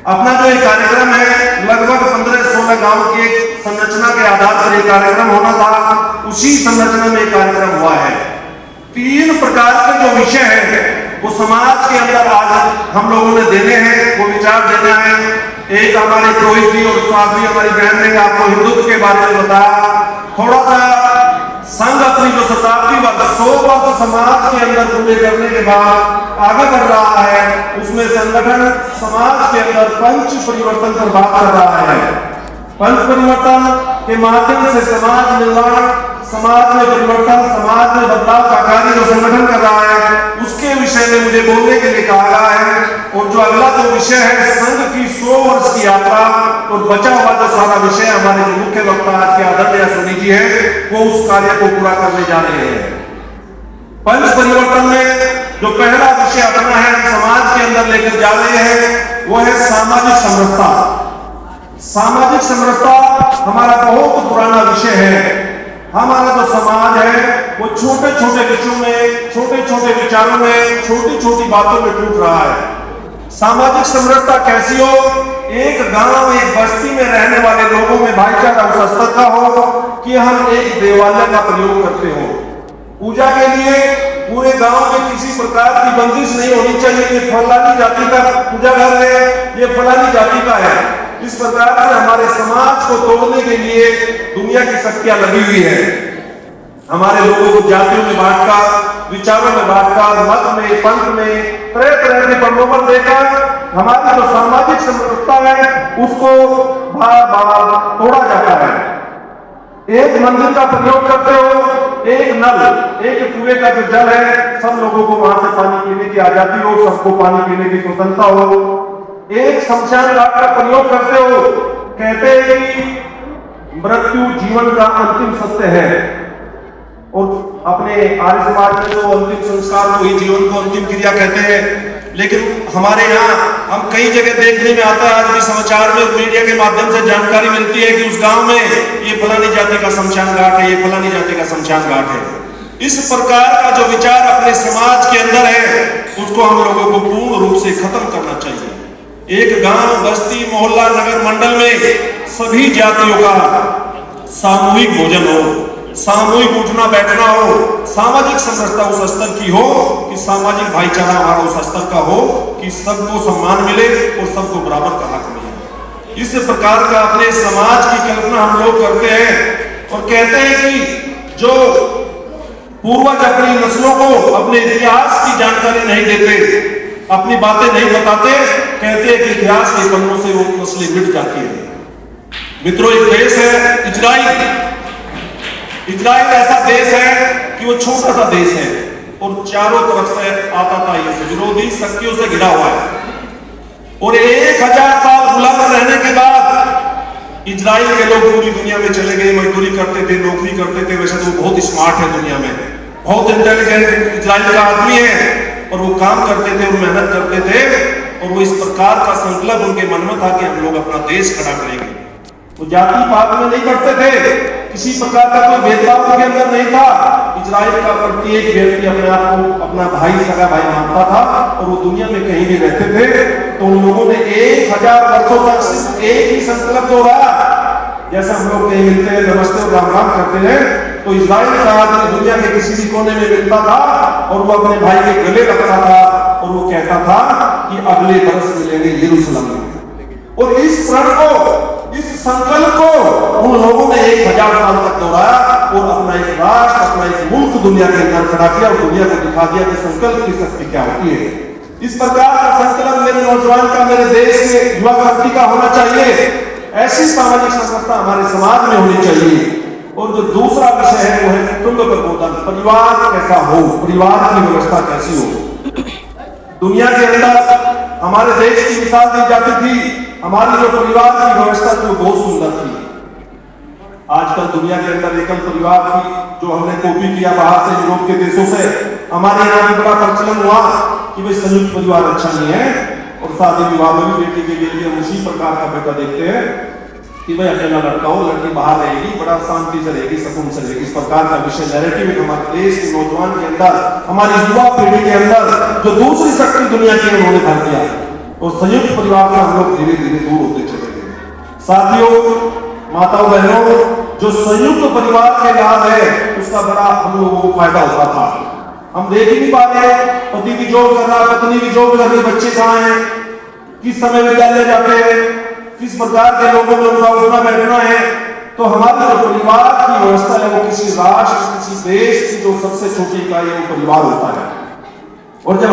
अपना जो ये कार्यक्रम है लगभग 15-16 गांव की एक संरचना के आधार पर एक कार्यक्रम होना था, उसी संरचना में एक कार्यक्रम हुआ है। 3 प्रकार के जो विषय है वो समाज के अंदर आज हम लोगों ने देने हैं, वो विचार देना है। एक हमारे पुरोहित जी और साध्वी हमारी बहन ने आपको हिंदुत्व के बारे में बताया, थोड़ा सा संघ अपनी जो शताब्दी वर्ष 100 वर्ष समाज के अंदर पूरे करने के बाद आगे बढ़ रहा है, उसमें संगठन समाज के अंदर पंच परिवर्तन पर बात कर रहा है। पंच परिवर्तन के माध्यम से समाज निर्माण, समाज में परिवर्तन, समाज में बदलाव का कार्य जो संगठन कर रहा है, उसके विषय में मुझे बोलने के लिए कहा गया है। और जो अगला जो विषय है संघ की 100 वर्ष की यात्रा, और बचा हुआ जो सारा विषय हमारे जो मुख्य वक्ता आज के आदरणीय सोनी जी है, वो उस कार्य को पूरा करने जा रहे हैं। पंच परिवर्तन में जो पहला विषय अपना है, समाज के अंदर लेकर जा रहे हैं, वो है सामाजिक समरसता। सामाजिक समरसता हमारा बहुत पुराना विषय है। हमारा जो समाज है वो छोटे छोटे विषयों में, छोटे छोटे विचारों में, छोटी छोटी बातों में टूट रहा है। सामाजिक समरसता कैसी हो? एक गांव, एक बस्ती में रहने वाले लोगों में भाईचारा उस स्तर का हो कि हम एक देवालय का प्रयोग करते हो। पूजा के लिए पूरे गांव में किसी प्रकार की बंदिश नहीं होनी चाहिए, ये फलानी जाति का पूजा घर है, ये फलानी जाति का है। इस प्रकार से हमारे समाज को तोड़ने के लिए दुनिया की शक्तियां लगी हुई है। हमारे लोगों को जातियों में बांटकर, विचारों में बांटकर, मत में, पंथ में तरह तरह के प्रलोभन देकर हमारी जो सामाजिक समरसता है उसको बार बार तोड़ा जाता है। एक मंदिर का प्रयोग करते हो, एक नल, एक कुएं का जो जल है, सब लोगों को वहां से पानी पीने की आजादी हो, सबको पानी पीने की स्वतंत्रता हो। एक शमशान घाट का प्रयोग करते हो, कहते हैं कि मृत्यु जीवन का अंतिम सत्य है। और अपने आर्य समाज में तो अंतिम संस्कार को ही जीवन को अंतिम क्रिया कहते हैं, लेकिन हमारे यहाँ हम कई जगह देखने में आता है, आज भी समाचार में मीडिया के माध्यम से जानकारी मिलती है कि उस गांव में ये फलानी जाति का शमशान घाट है, ये फलानी जाति का शमशान घाट है। इस प्रकार का जो विचार अपने समाज के अंदर है, उसको हम लोगों को पूर्ण रूप से खत्म करना चाहिए। एक गांव, बस्ती, मोहल्ला, नगर मंडल में सभी जातियों का सामूहिक भोजन हो, सामूहिक उठना बैठना हो, सामाजिक समरसता उस स्तर की हो कि सामाजिक भाईचारा हमारा उस स्तर का हो कि सबको सम्मान मिले और सबको बराबर का हक मिले। इस प्रकार का अपने समाज की कल्पना हम लोग करते हैं और कहते हैं कि जो पूर्वज अपनी नस्लों को अपने इतिहास की जानकारी नहीं देते, अपनी बातें नहीं बताते, कहते हैं कि इतिहास के पन्नों से वो नस्लें मिट जाती है। मित्रों, एक देश है इजराइल। इजराइल ऐसा देश है कि वो छोटा सा देश है और चारों तरफ से आता ये विरोधी शक्तियों से घिरा हुआ है। और 1000 साल गुलाम रहने के बाद इजराइल के लोग पूरी दुनिया में चले गए, मजदूरी करते थे, नौकरी करते थे। वैसे तो वो बहुत स्मार्ट है, दुनिया में बहुत इंटेलिजेंट इजराइल का आदमी है, और वो काम करते थे और मेहनत करते थे। और वो इस प्रकार का संकल्प उनके मन में था कि हम लोग अपना देश खड़ा करेंगे। वो जाति पात में नहीं करते थे, किसी प्रकार का कोई भेदभाव उनके अंदर नहीं था। इजराइल का प्रत्येक व्यक्ति अपने आप को अपना भाई, सगा भाई मानता था और वो दुनिया में कहीं भी रहते थे। तो उन लोगों ने 1000 वर्षों तक सिर्फ एक ही संकल्प दोहराया। जैसा हम लोग कहीं मिलते हैं, नमस्ते और राम राम करते हैं, तो इजराइल का आदमी दुनिया के किसी भी कोने में मिलता था और वो अपने भाई के गले लगता था और वो कहता था कि अगले बरस मिलेंगे यरूशलेम में। और इस प्रण को, इस संकल्प को उन लोगों ने 1000 साल तक दोहराया और अपना एक राष्ट्र, अपना एक मुल्क दुनिया के अंदर खड़ा किया और दुनिया को दिखा दिया कि संकल्प की शक्ति क्या होती है। इस प्रकार का संकल्प मेरे नौजवान का, मेरे देश के युवा शक्ति का होना चाहिए। ऐसी सामाजिक समरसता हमारे समाज में होनी चाहिए। और जो दूसरा विषय है वो है कुटुंब प्रबोधन। परिवार कैसा हो, परिवार की व्यवस्था कैसी हो। दुनिया के अंदर हमारे देश की मिसाल दी जाती थी, हमारी जो परिवार की व्यवस्था थी वो बहुत सुंदर थी। आजकल दुनिया के अंदर एकल परिवार की जो हमने कॉपी किया बाहर से, यूरोप के देशों से, हमारे यहाँ भी बड़ा प्रचलन हुआ कि भाई संयुक्त परिवार अच्छा नहीं है। और शादी विवाह में भी बेटी के लिए हम उसी प्रकार का बेटा देखते हैं कि भाई अकेला लड़का हो, लड़की बाहर रहेगी, बड़ा शांति से रहेगी, सुकून से रहेगी। इस प्रकार का विषय नैरेटिव हमारे देश के नौजवान के अंदर, हमारी युवा पीढ़ी के अंदर जो दूसरी शक्ति दुनिया की उन्होंने भर दिया। और संयुक्त परिवार से हम लोग धीरे धीरे दूर होते चले गए। साथियों, माताओं बहनों, जो संयुक्त परिवार के लाभ है उसका बड़ा हम लोगों को फायदा होता था। हम देख ही नहीं पा रहे, पति भी जॉब कर रहा, पत्नी भी जॉब कर रही, बच्चे कहाँ हैं, किस समय विद्यालय जाते हैं, किस प्रकार के लोगों में उनका उठना बैठना है। तो हमारा जो परिवार की व्यवस्था है वो किसी राष्ट्र, किसी देश की जो सबसे छोटी इकाई है वो परिवार होता है। और जब